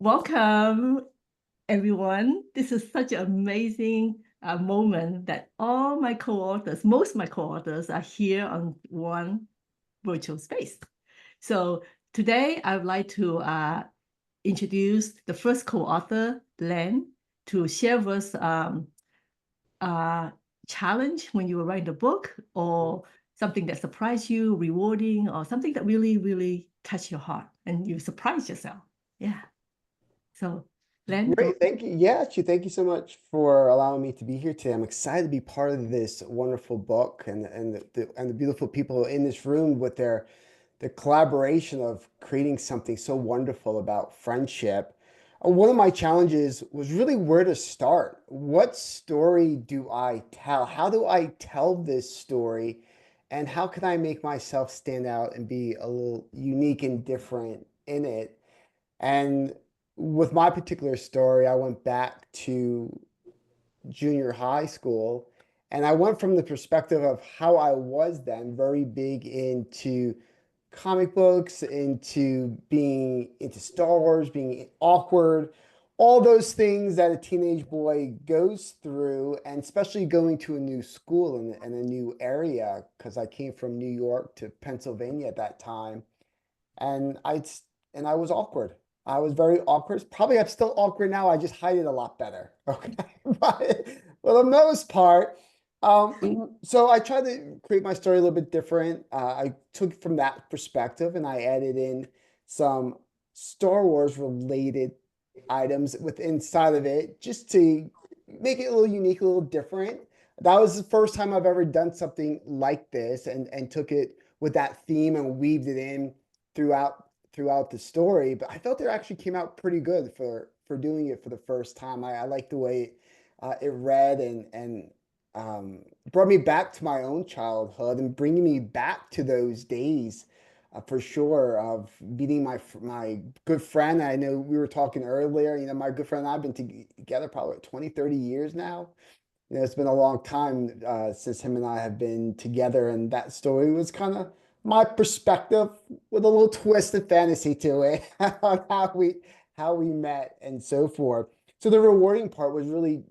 Welcome, everyone. This is such an amazing moment that all my co-authors, most of my co-authors are here on one virtual space. So today I would like to introduce the first co-author, Len, to share with us challenge when you were writing the book or something that surprised you, rewarding, or something that really, really touched your heart and you surprised yourself. Yeah. So Len, Great, thank you. Yeah, thank you so much for allowing me to be here today. I'm excited to be part of this wonderful book and the beautiful people in this room with their collaboration of creating something so wonderful about friendship. One of my challenges was really where to start. What story do I tell? How do I tell this story? And how can I make myself stand out and be a little unique and different in it? And with my particular story, I went back to junior high school and I went from the perspective of how I was then, very big into comic books, into being into Star Wars, being awkward, all those things that a teenage boy goes through, and especially going to a new school and a new area, because I came from New York to Pennsylvania at that time and I was awkward. I was very awkward. Probably I'm still awkward now. I just hide it a lot better. Okay, but for the most part, so I tried to create my story a little bit different. I took from that perspective and I added in some Star Wars related items with inside of it just to make it a little unique, a little different. That was the first time I've ever done something like this and took it with that theme and weaved it in throughout the story. But I felt it actually came out pretty good for doing it for the first time. I like the way it read and brought me back to my own childhood and bringing me back to those days for sure of meeting my good friend. I know we were talking earlier, my good friend and I've been together probably 20, 30 years now. It's been a long time since him and I have been together, and that story was kind of my perspective with a little twist of fantasy to it on how we met and so forth. So the rewarding part was really,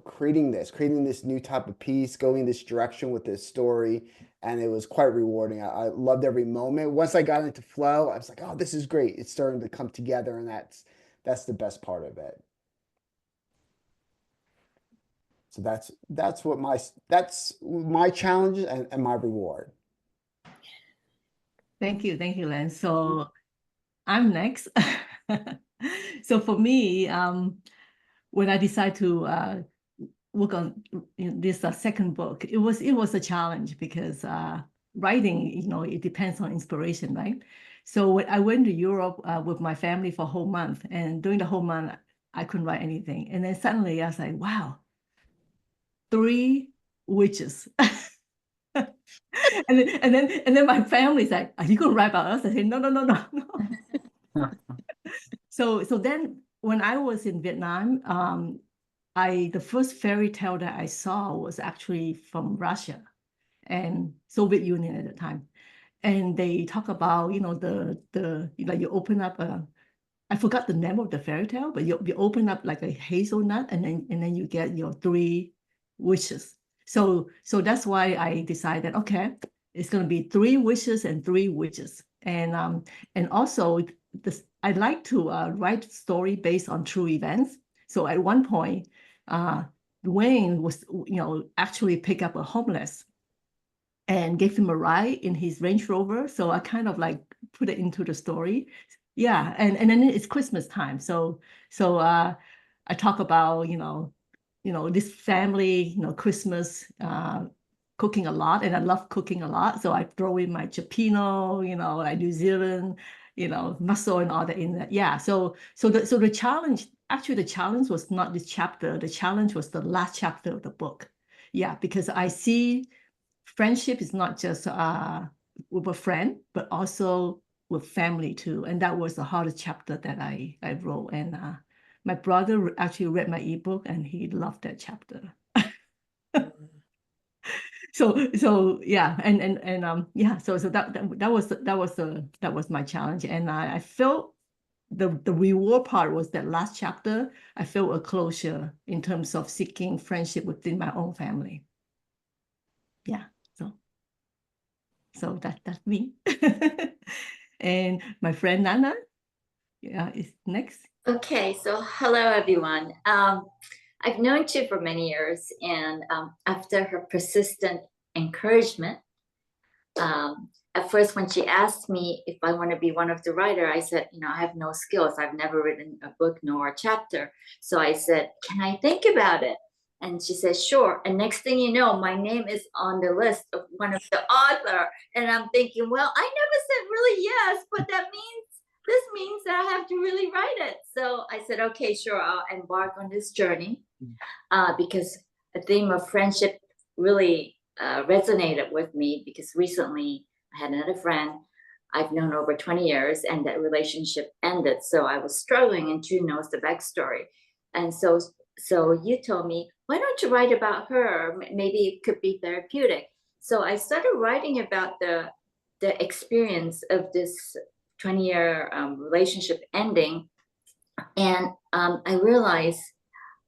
creating this new type of piece, going this direction with this story, and it was quite rewarding. I loved every moment. Once I got into flow, I was like, "Oh, this is great! It's starting to come together," and that's the best part of it. So that's my challenge and my reward. thank you, Len. So I'm next. So for me, when I decided to work on this second book, it was a challenge because writing, it depends on inspiration, right? So when I went to Europe with my family for a whole month, and during the whole month, I couldn't write anything. And then suddenly I was like, wow, three witches. And then my family's like, "Are you gonna write about us?" I said, "No, no, no, no, no." So then when I was in Vietnam, the first fairy tale that I saw was actually from Russia and Soviet Union at the time. And they talk about, you open up I forgot the name of the fairy tale, but you open up like a hazelnut and then you get your three wishes. So that's why I decided, okay, it's gonna be three wishes and three witches. And also this I like to write story based on true events. So at one point, Wayne was, actually pick up a homeless and gave him a ride in his Range Rover. So I kind of like put it into the story. Yeah, and then it's Christmas time. So I talk about, this family, Christmas cooking a lot, and I love cooking a lot. So I throw in my Cioppino, like New Zealand, mussel and all that in that. Yeah. So the challenge, actually the challenge was not this chapter. The challenge was the last chapter of the book. Yeah, because I see friendship is not just with a friend, but also with family too. And that was the hardest chapter that I wrote. And my brother actually read my ebook and he loved that chapter. So yeah, and yeah, so that was my challenge. And I felt the reward part was that last chapter. I felt a closure in terms of seeking friendship within my own family. Yeah, so that's me. And my friend Nana, is next. Okay, so hello everyone. I've known Chu for many years, and after her persistent encouragement, at first when she asked me if I want to be one of the writer, I said, I have no skills. I've never written a book nor a chapter. So I said, can I think about it? And she said, sure. And next thing you know, my name is on the list of one of the author. And I'm thinking, well, I never said really yes, but this means that I have to really write it. So I said, okay, sure, I'll embark on this journey, because the theme of friendship really resonated with me, because recently I had another friend I've known over 20 years, and that relationship ended. So I was struggling, and June knows the backstory. And so you told me, why don't you write about her? Maybe it could be therapeutic. So I started writing about the experience of this 20-year relationship ending. And I realized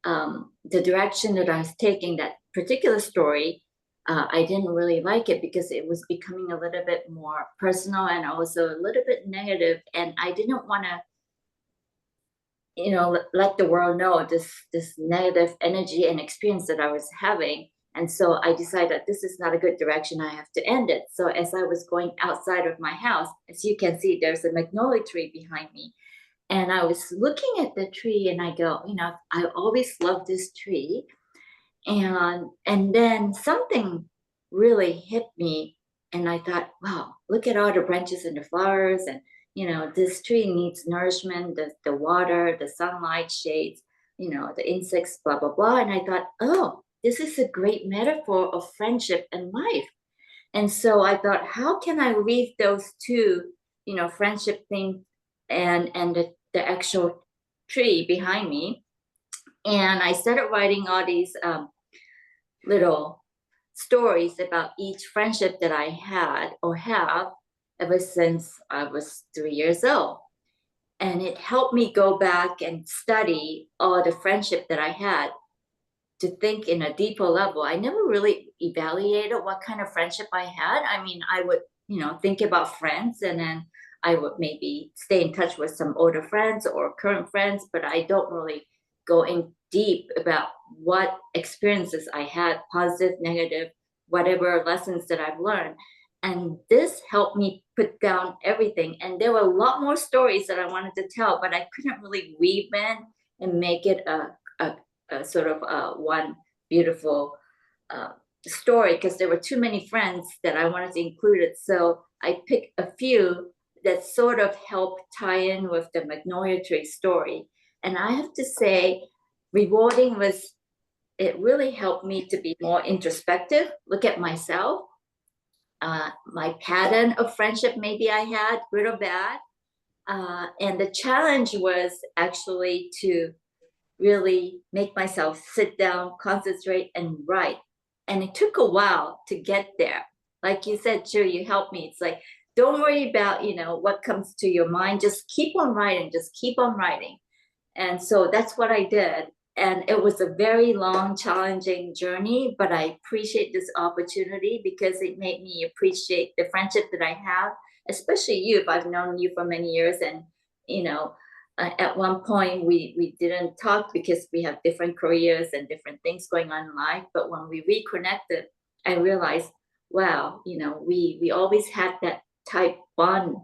the direction that I was taking, that particular story, I didn't really like it because it was becoming a little bit more personal and also a little bit negative. And I didn't want to, let the world know this negative energy and experience that I was having. And so I decided that this is not a good direction. I have to end it. So as I was going outside of my house, as you can see, there's a magnolia tree behind me. And I was looking at the tree and I go, I always loved this tree. And then something really hit me. And I thought, wow, look at all the branches and the flowers. And, this tree needs nourishment, the water, the sunlight, shades, the insects, blah, blah, blah. And I thought, oh, this is a great metaphor of friendship and life. And so I thought, how can I weave those two, friendship thing and the actual tree behind me? And I started writing all these little stories about each friendship that I had or have ever since I was 3 years old. And it helped me go back and study all the friendship that I had, to think in a deeper level. I never really evaluated what kind of friendship I had. I mean, I would, think about friends, and then I would maybe stay in touch with some older friends or current friends, but I don't really go in deep about what experiences I had, positive, negative, whatever lessons that I've learned. And this helped me put down everything. And there were a lot more stories that I wanted to tell, but I couldn't really weave in and make it a sort of one beautiful story, because there were too many friends that I wanted to include it. So I picked a few that sort of help tie in with the magnolia tree story. And I have to say, rewarding was, it really helped me to be more introspective, look at myself, my pattern of friendship maybe I had, good or bad. And the challenge was actually to really make myself sit down, concentrate, and write. And it took a while to get there. Like you said, Chu, you helped me. It's like, don't worry about, what comes to your mind. Just keep on writing, just keep on writing. And so that's what I did. And it was a very long, challenging journey, but I appreciate this opportunity because it made me appreciate the friendship that I have, especially you. I've known you for many years, and, at one point we didn't talk because we have different careers and different things going on in life. But when we reconnected, I realized, wow, we always had that type bond.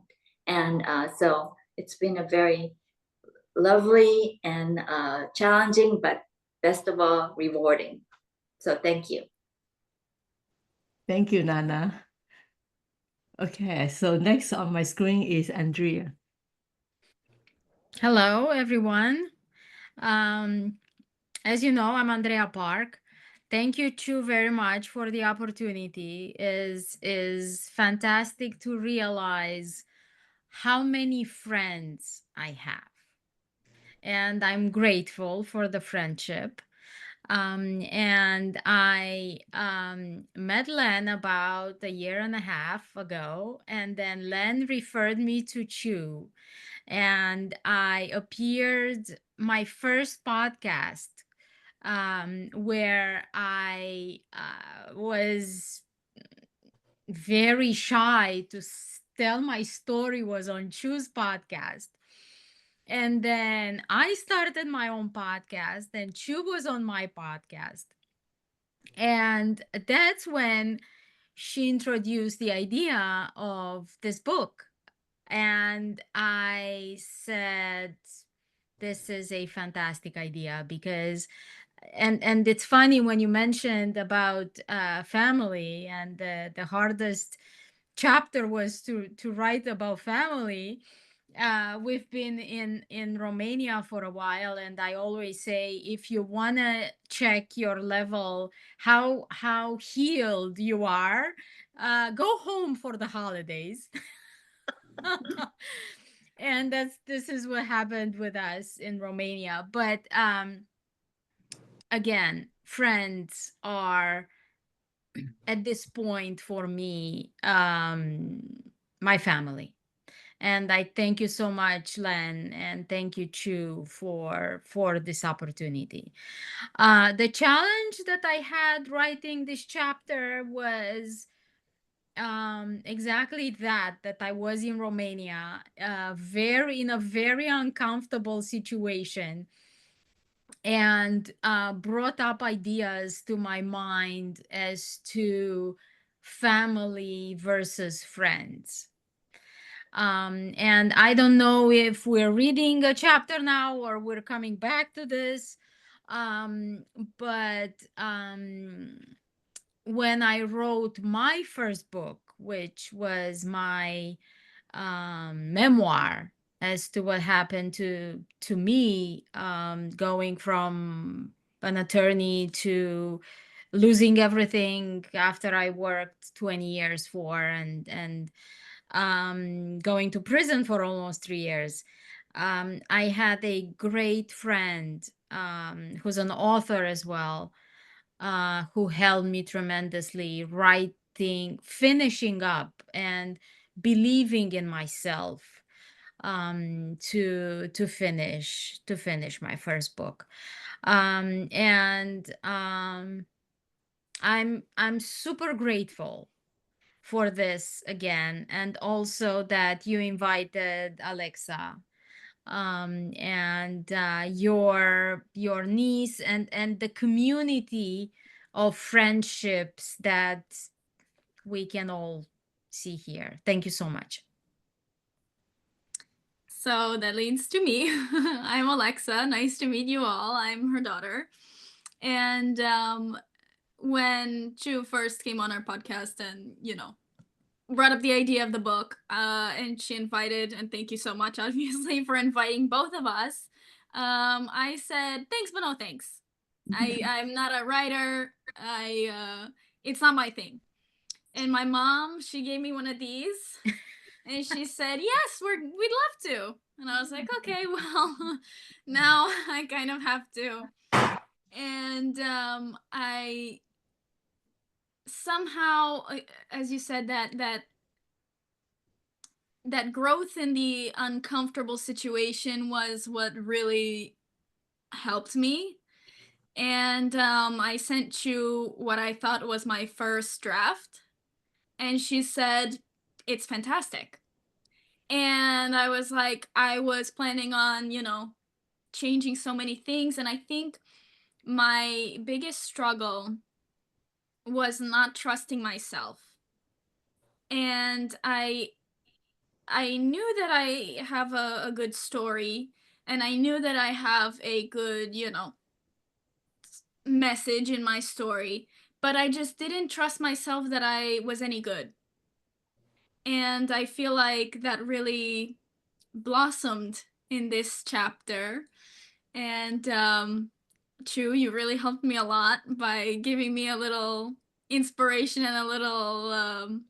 And so it's been a very lovely and challenging, but best of all, rewarding. So thank you. Thank you, Nana. Okay, so next on my screen is Andrea. Hello, everyone. As you know, I'm Andrea Park. Thank you, Chu, very much for the opportunity. Is fantastic to realize how many friends I have, and I'm grateful for the friendship. And I met Len about a year and a half ago, and then Len referred me to Chu, and I appeared my first podcast, where I was very shy to tell my story, was on Chu's podcast. And then I started my own podcast, and Chu was on my podcast. And that's when she introduced the idea of this book. And I said, this is a fantastic idea, because and it's funny when you mentioned about family, and the hardest chapter was to write about family. We've been in Romania for a while, and I always say, if you want to check your level, how healed you are, go home for the holidays. And this is what happened with us in Romania. But again, friends are, at this point for me, my family. And I thank you so much, Len, and thank you, Chu, for this opportunity. The challenge that I had writing this chapter was exactly that I was in Romania, very in a very uncomfortable situation, and brought up ideas to my mind as to family versus friends. And I don't know if we're reading a chapter now or we're coming back to this. But when I wrote my first book, which was my memoir as to what happened to me, going from an attorney to losing everything after I worked 20 years for, and going to prison for almost 3 years. I had a great friend, who's an author as well, who helped me tremendously writing, finishing up, and believing in myself, to finish my first book. And I'm super grateful for this again, and also that you invited Alexa, and your niece, and the community of friendships that we can all see here. Thank you so much. So that leads to me. I'm Alexa. Nice to meet you all. I'm her daughter. And when Chu first came on our podcast and, brought up the idea of the book, and she invited, and thank you so much, obviously, for inviting both of us. I said, thanks, but no thanks. I'm not a writer. It's not my thing. And my mom, she gave me one of these. And she said, yes, we'd love to. And I was like, okay, well, now I kind of have to. And I somehow, as you said, that growth in the uncomfortable situation was what really helped me. And I sent you what I thought was my first draft. And she said, it's fantastic. And I was like, I was planning on, changing so many things. And I think my biggest struggle was not trusting myself. And I knew that I have a good story, and I knew that I have a good, message in my story, but I just didn't trust myself that I was any good. And I feel like that really blossomed in this chapter. And Chu, you really helped me a lot by giving me a little inspiration and a little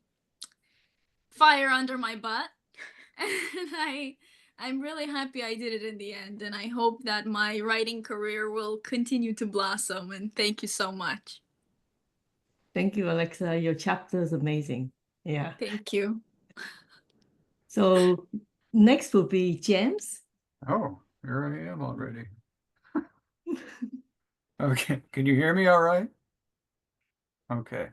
fire under my butt. And I I'm really happy I did it in the end, and I hope that my writing career will continue to blossom. And thank you so much. Thank you, Alexa. Your chapter is amazing. Yeah. Thank you. So next will be James. Oh, here I am already. Okay, can you hear me all right? Okay.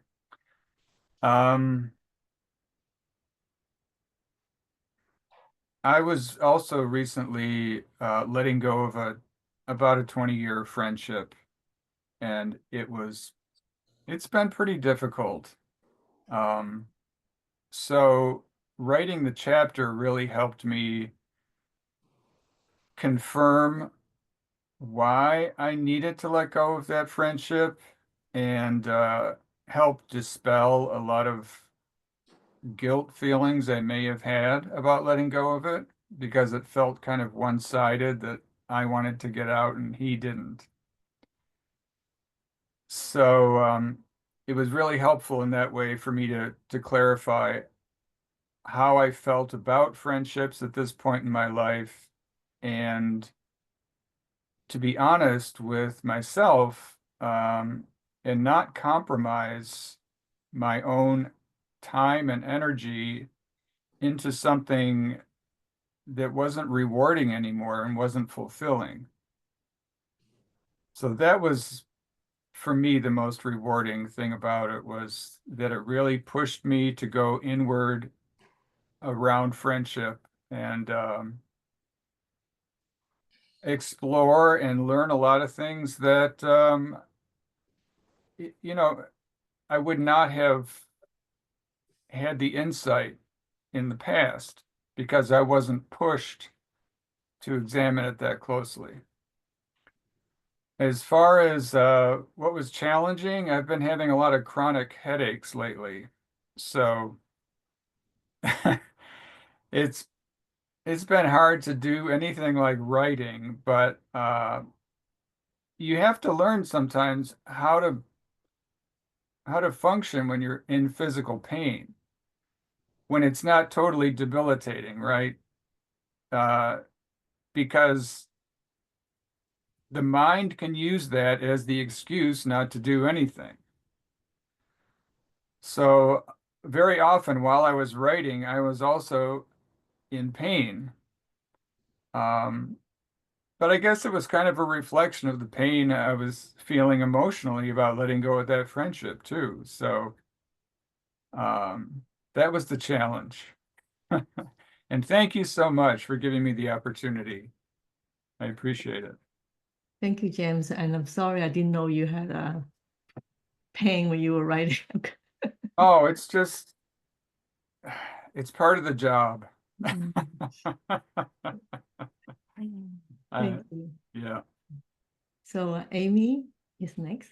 I was also recently letting go of about a 20-year friendship, and it's been pretty difficult. So writing the chapter really helped me confirm why I needed to let go of that friendship and help dispel a lot of guilt feelings I may have had about letting go of it, because it felt kind of one-sided, that I wanted to get out and he didn't. So it was really helpful in that way for me to clarify how I felt about friendships at this point in my life, and to be honest with myself, and not compromise my own time and energy into something that wasn't rewarding anymore and wasn't fulfilling. So that was, for me, the most rewarding thing about it, was that it really pushed me to go inward around friendship and explore and learn a lot of things that, you know, I would not have had the insight in the past because I wasn't pushed to examine it that closely. As far as what was challenging, I've been having a lot of chronic headaches lately. So it's been hard to do anything like writing, but you have to learn sometimes how to function when you're in physical pain, when it's not totally debilitating, right? Because the mind can use that as the excuse not to do anything. So very often while I was writing, I was also in pain. But I guess it was kind of a reflection of the pain I was feeling emotionally about letting go of that friendship too. So that was the challenge. And thank you so much for giving me the opportunity. I appreciate it. Thank you, James. And I'm sorry I didn't know you had pain when you were writing. Oh, it's just, it's part of the job. Thank you. Yeah. So Amy is next.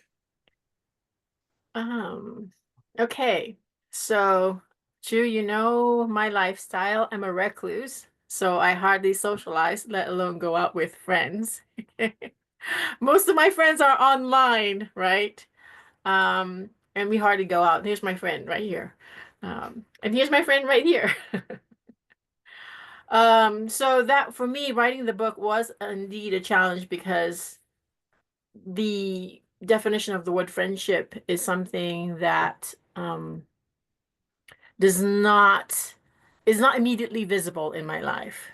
Okay. So, Chu, you know my lifestyle. I'm a recluse, so I hardly socialize, let alone go out with friends. Most of my friends are online, right? And we hardly go out. Here's my friend right here. And here's my friend right here. So that for me, writing the book was indeed a challenge because the definition of the word friendship is something that is not immediately visible in my life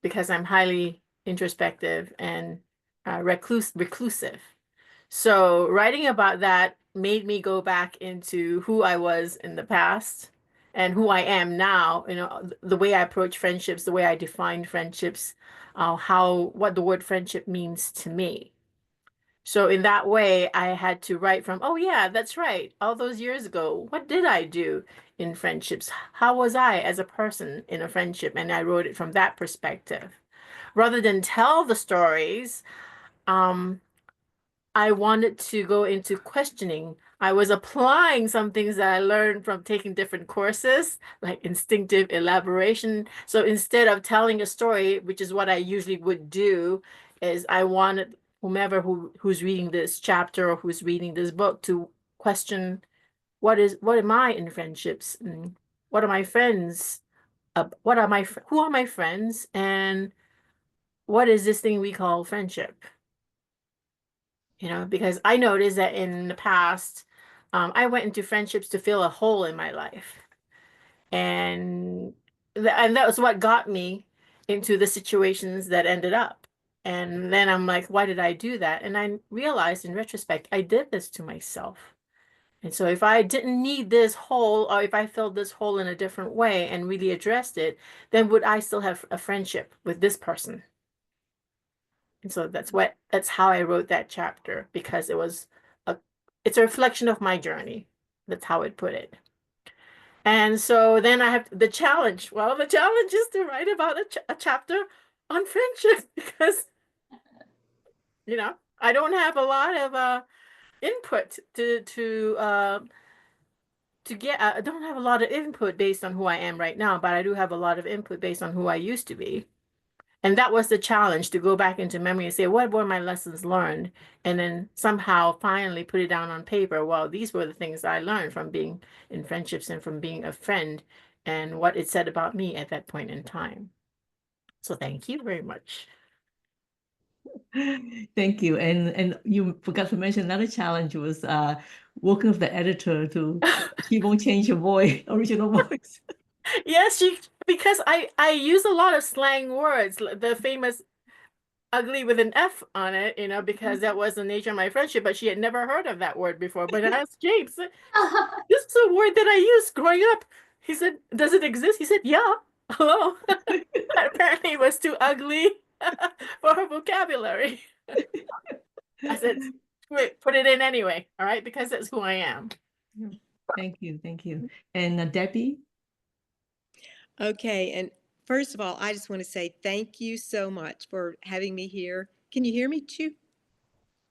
because I'm highly introspective and reclusive. So writing about that made me go back into who I was in the past and who I am now, you know, the way I approach friendships, the way I define friendships, what the word friendship means to me. So in that way, I had to write from, oh yeah, that's right. All those years ago, what did I do in friendships? How was I as a person in a friendship? And I wrote it from that perspective. Rather than tell the stories, I wanted to go into questioning. I was applying some things that I learned from taking different courses, like instinctive elaboration. So instead of telling a story, which is what I usually would do, is I wanted whomever who's reading this chapter or who's reading this book to question what am I in friendships? And what are my friends who are my friends, and what is this thing we call friendship? Because I noticed that in the past, I went into friendships to fill a hole in my life. And that was what got me into the situations that ended up. And then I'm like, why did I do that? And I realized in retrospect, I did this to myself. And so if I didn't need this hole, or if I filled this hole in a different way and really addressed it, then would I still have a friendship with this person? And so that's how I wrote that chapter, because it's a reflection of my journey. That's how I'd put it. And so then I have the challenge. Well, the challenge is to write about a chapter on friendship, because I don't have a lot of input to get. I don't have a lot of input based on who I am right now, but I do have a lot of input based on who I used to be. And that was the challenge, to go back into memory and say, what were my lessons learned? And then somehow finally put it down on paper. Well, these were the things I learned from being in friendships and from being a friend, and what it said about me at that point in time. So thank you very much. Thank you. And you forgot to mention another challenge was working with the editor to she won't change your original voice. Yes, because I use a lot of slang words, the famous ugly with an F on it, because that was the nature of my friendship, but she had never heard of that word before. But I asked James, this is a word that I used growing up. He said, does it exist? He said, yeah. Hello. Apparently it was too ugly for her vocabulary. I said, put it in anyway, all right, because that's who I am. Thank you. Thank you. And Debbie? Okay, and first of all, I just want to say thank you so much for having me here. Can you hear me, Chu?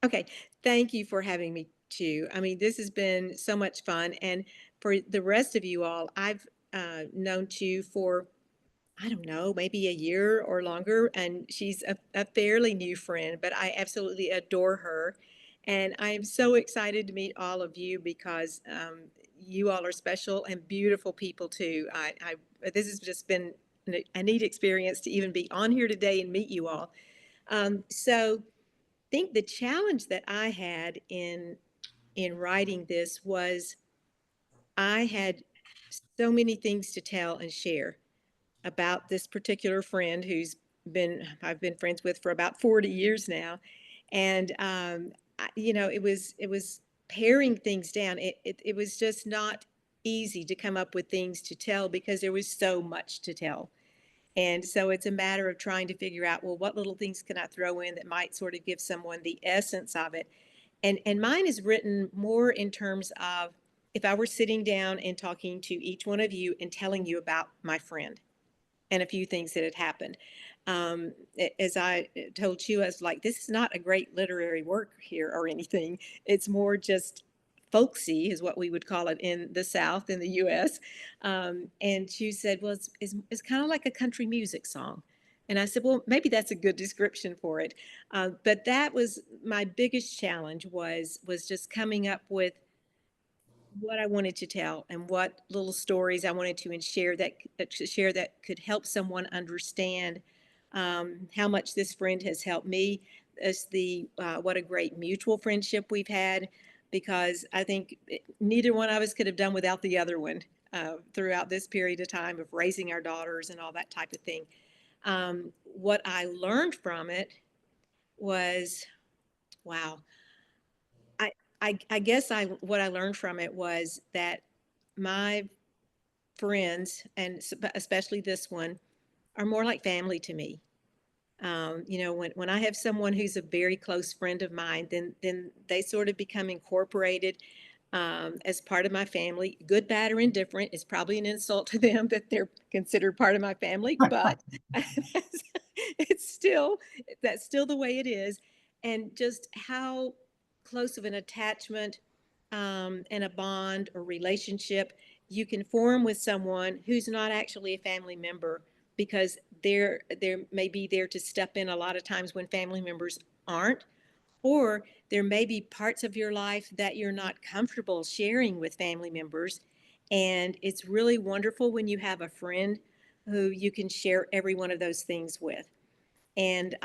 Okay, thank you for having me, Chu. I mean, this has been so much fun. And for the rest of you all, I've known Chu for, I don't know, maybe a year or longer, and she's a fairly new friend, but I absolutely adore her. And I am so excited to meet all of you, because you all are special and beautiful people too. This has just been a neat experience to even be on here today and meet you all. So I think the challenge that I had in writing this was I had so many things to tell and share about this particular friend I've been friends with for about 40 years now. And, it was paring things down. It was just not easy to come up with things to tell, because there was so much to tell. And so it's a matter of trying to figure out, well, what little things can I throw in that might sort of give someone the essence of it? And mine is written more in terms of, if I were sitting down and talking to each one of you and telling you about my friend and a few things that had happened. As I told you, I was like, this is not a great literary work here or anything. It's more just folksy, is what we would call it in the South, in the U.S. And she said, well, it's kind of like a country music song. And I said, well, maybe that's a good description for it. But that was my biggest challenge, was just coming up with what I wanted to tell and what little stories I wanted to share that could help someone understand how much this friend has helped me. As what a great mutual friendship we've had, because I think neither one of us could have done without the other one throughout this period of time of raising our daughters and all that type of thing. What I learned from it was, wow. I guess what I learned from it was that my friends, and especially this one, are more like family to me. When I have someone who's a very close friend of mine, then they sort of become incorporated as part of my family. Good, bad, or indifferent is probably an insult to them that they're considered part of my family, but that's still the way it is. And just how close of an attachment and a bond or relationship you can form with someone who's not actually a family member, because they're may be there to step in a lot of times when family members aren't, or there may be parts of your life that you're not comfortable sharing with family members. And it's really wonderful when you have a friend who you can share every one of those things with. And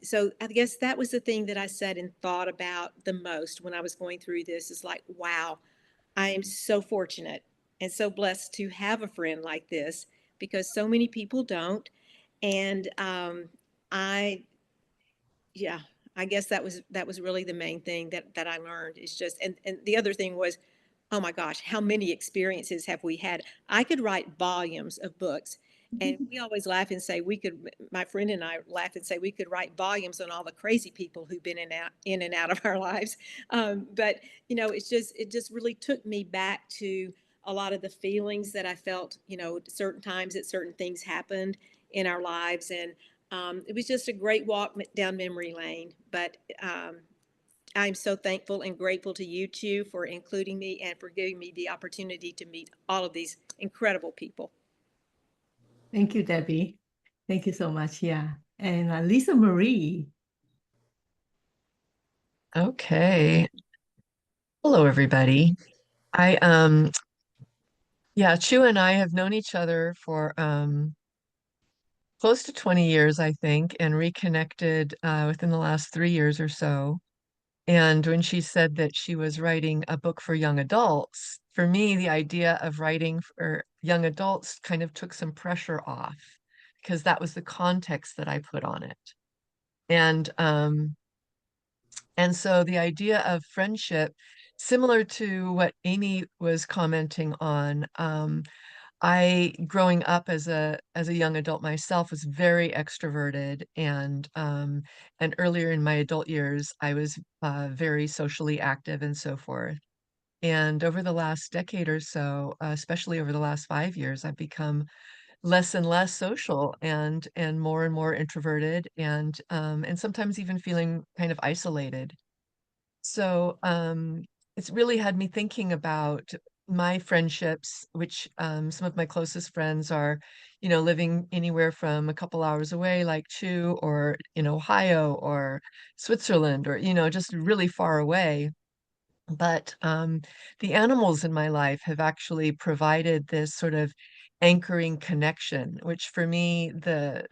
so I guess that was the thing that I said and thought about the most when I was going through this, is like, wow, I am so fortunate and so blessed to have a friend like this, because so many people don't. And I, yeah, I guess that was really the main thing that I learned, is just, and the other thing was, oh my gosh, how many experiences have we had? I could write volumes of books. And we always laugh and say we could, my friend and I laugh and say we could write volumes on all the crazy people who've been in and out of our lives. But you know, it just really took me back to a lot of the feelings that I felt, you know, certain times that certain things happened in our lives. And it was just a great walk down memory lane. But I'm so thankful and grateful to you two for including me and for giving me the opportunity to meet all of these incredible people. Thank you, Debbie. Thank you so much. Yeah. And Lisa Marie. Okay. Hello, everybody. Yeah, Chu and I have known each other for close to 20 years, I think, and reconnected within the last 3 years or so. And when she said that she was writing a book for young adults, for me, the idea of writing for young adults kind of took some pressure off, because that was the context that I put on it. And so the idea of friendship, similar to what Amy was commenting on, I, growing up as a young adult myself, was very extroverted, and earlier in my adult years, I was very socially active and so forth. And over the last decade or so, especially over the last 5 years, I've become less and less social, and more introverted, and sometimes even feeling kind of isolated. So it's really had me thinking about my friendships, which some of my closest friends are, you know, living anywhere from a couple hours away, like Chu, or in Ohio or Switzerland, or, you know, just really far away. But the animals in my life have actually provided this sort of anchoring connection, which for me, the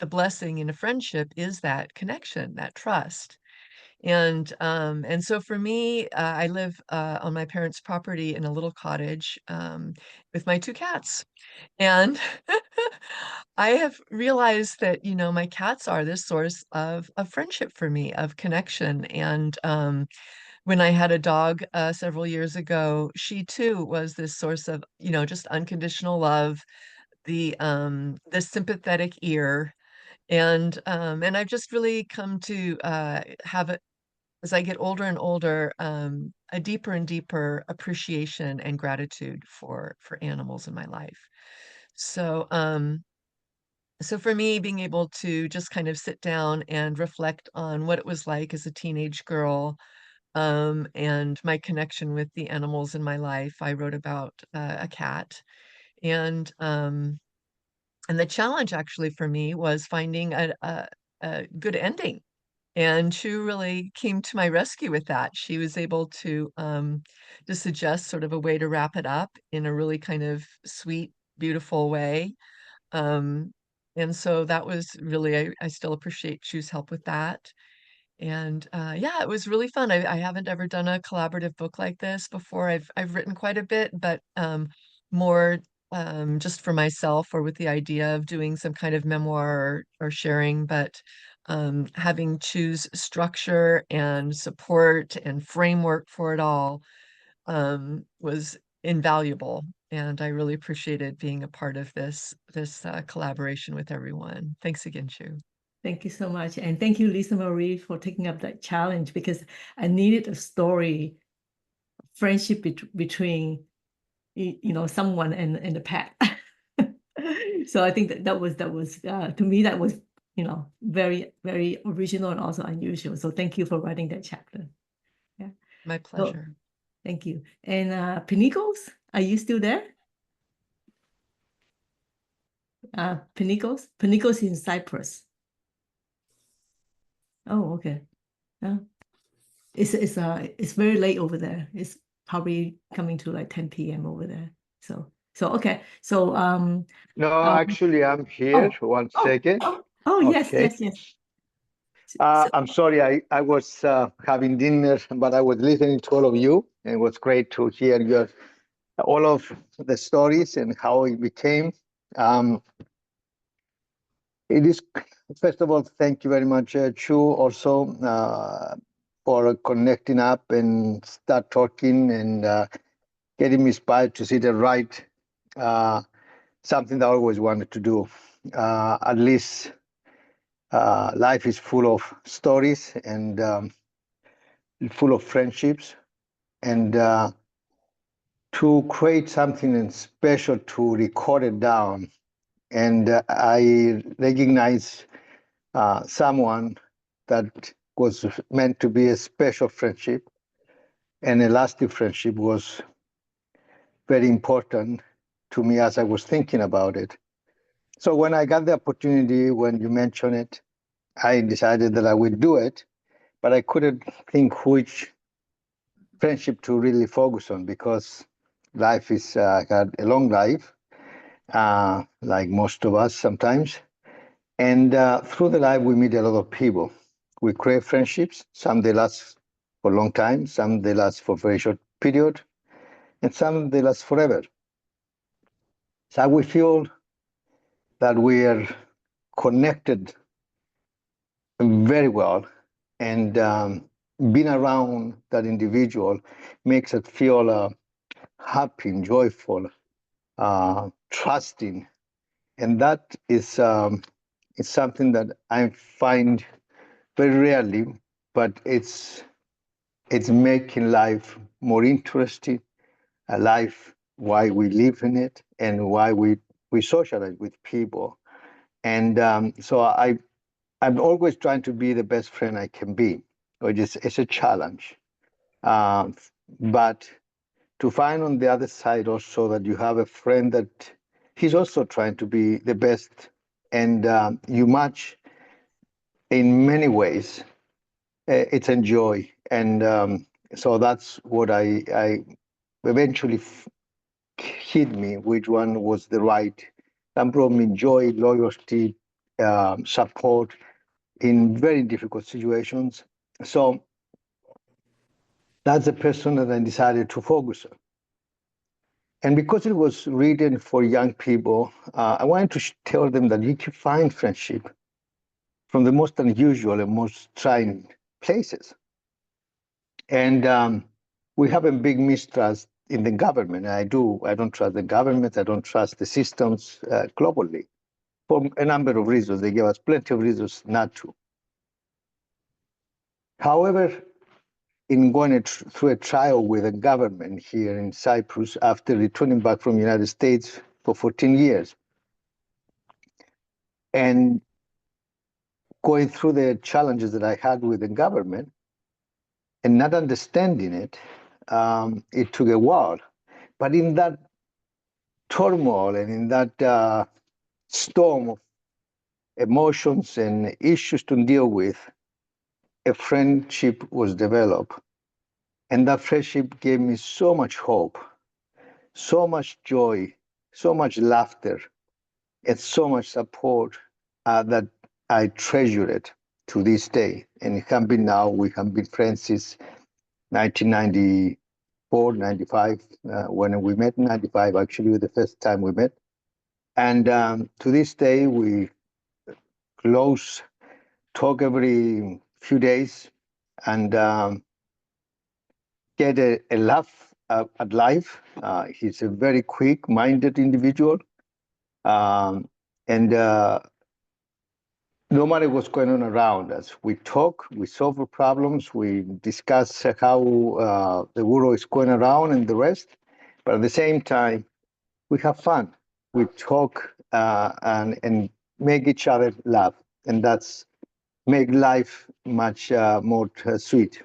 blessing in a friendship is that connection, that trust. And so for me, I live on my parents' property in a little cottage with my 2 cats. And I have realized that, you know, my cats are this source of friendship for me, of connection. And when I had a dog several years ago, she too was this source of, you know, just unconditional love, the sympathetic ear. And I've just really come to have a, as I get older and older, a deeper and deeper appreciation and gratitude for animals in my life. So, so for me, being able to just kind of sit down and reflect on what it was like as a teenage girl, and my connection with the animals in my life, I wrote about a cat, and um, and the challenge actually for me was finding a good ending. And Chu really came to my rescue with that. She was able to suggest sort of a way to wrap it up in a really kind of sweet, beautiful way. Um, and so that was really, I still appreciate Chu's help with that. And yeah, it was really fun. I haven't ever done a collaborative book like this before. I've written quite a bit, but more just for myself, or with the idea of doing some kind of memoir, or sharing. But having choose structure and support and framework for it all was invaluable. And I really appreciated being a part of this collaboration with everyone. Thanks again, Chu. Thank you so much. And thank you, Lisa Marie, for taking up that challenge, because I needed a story, friendship between, you know, someone and the pet. So I think that was to me, that was, you know, very, very original and also unusual. So thank you for writing that chapter. Yeah. My So pleasure. thank you. And Pinikos, are you still there? Pinikos in Cyprus. Oh, okay. Yeah. It's very late over there. It's probably coming to like 10 p.m. over there. So So, okay. So, No, actually, I'm here. One second. Yes, Okay. yes. I'm sorry, I was having dinner, but I was listening to all of you, and it was great to hear all of the stories and how it became. It is, first of all, thank you very much, Chu, also for connecting up and start talking and getting me inspired to see the right, something that I always wanted to do. At least life is full of stories and full of friendships, and to create something special, to record it down. And I recognize someone that was meant to be a special friendship, and a lasting friendship was very important to me as I was thinking about it. So when I got the opportunity, when you mentioned it, I decided that I would do it, but I couldn't think which friendship to really focus on, because life is got a long life, like most of us sometimes. And through the life, we meet a lot of people. We create friendships. Some they last for a long time, some they last for a very short period, and some they last forever. So we feel that we are connected very well, and being around that individual makes us feel happy, joyful, trusting, and that is something that I find very rarely, but it's making life more interesting, a life why we live in it and why we socialize with people. And so I'm always trying to be the best friend I can be, which is it's a challenge. But to find on the other side also that you have a friend that he's also trying to be the best, and you match in many ways, it's a joy. And so that's what I eventually hit me, which one was the right. That brought me joy, loyalty, support in very difficult situations. So that's the person that I decided to focus on. And because it was written for young people, I wanted to tell them that you can find friendship from the most unusual and most trying places. And we have a big mistrust in the government. I don't trust the government. I don't trust the systems globally for a number of reasons. They give us plenty of reasons not to. However, in going through a trial with the government here in Cyprus after returning back from the United States for 14 years and going through the challenges that I had with the government and not understanding it, it took a while. But in that turmoil and in that storm of emotions and issues to deal with, a friendship was developed. And that friendship gave me so much hope, so much joy, so much laughter, and so much support that I treasure it to this day. And it can be now, we have been friends since 1994, 95, when we met in 95, actually, the first time we met. And to this day, we close talk every few days and get a laugh at life. He's a very quick-minded individual. And no matter what's going on around us, we talk, we solve the problems, we discuss how the world is going around and the rest. But at the same time, we have fun. We talk and make each other laugh. And that's make life much more sweet.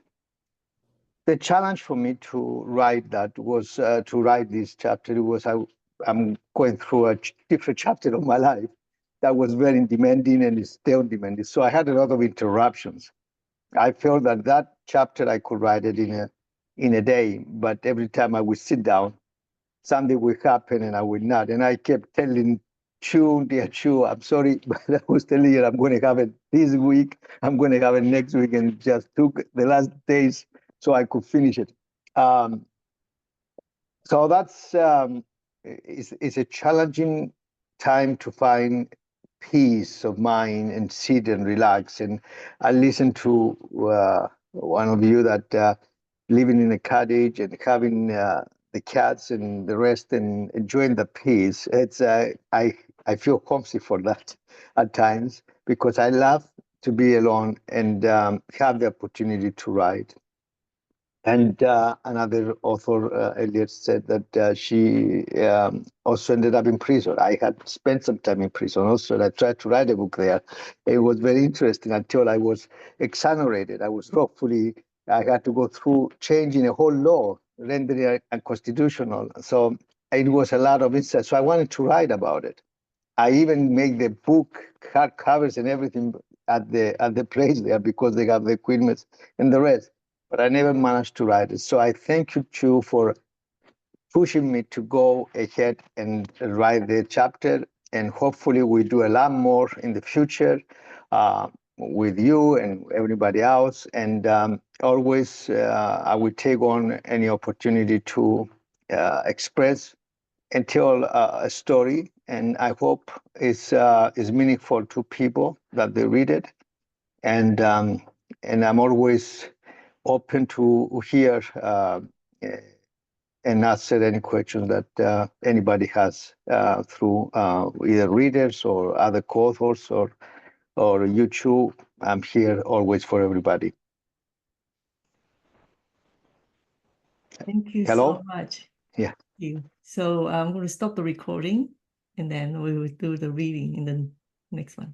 The challenge for me to write that was to write this chapter was I'm going through a different chapter of my life that was very demanding and is still demanding. So I had a lot of interruptions. I felt that chapter I could write it in a day, but every time I would sit down, something will happen and I will not. And I kept telling Chu, dear Chu, I'm sorry, but I was telling you I'm going to have it this week, I'm going to have it next week, and just took the last days so I could finish it. So that's it's a challenging time to find peace of mind and sit and relax. And I listened to one of you that living in a cottage and having the cats and the rest and enjoying the peace. It's I feel homesick for that at times because I love to be alone and have the opportunity to write. And another author, Elliot, said that she also ended up in prison. I had spent some time in prison also, and I tried to write a book there. It was very interesting until I was exonerated. I was hopefully, I had to go through changing a whole law, rendering it unconstitutional. So it was a lot of insight. So I wanted to write about it. I even make the book hardcovers and everything at the place there because they have the equipment and the rest. But I never managed to write it. So I thank you, Chu, for pushing me to go ahead and write the chapter. And hopefully we do a lot more in the future with you and everybody else. And always I will take on any opportunity to express and tell a story. And I hope it's meaningful to people that they read it. And I'm always open to hear and answer any questions that anybody has through either readers or other co-authors or YouTube. I'm here always for everybody. Thank you Hello? so much. Yeah. Thank you. So I'm going to stop the recording and then we will do the reading in the next one.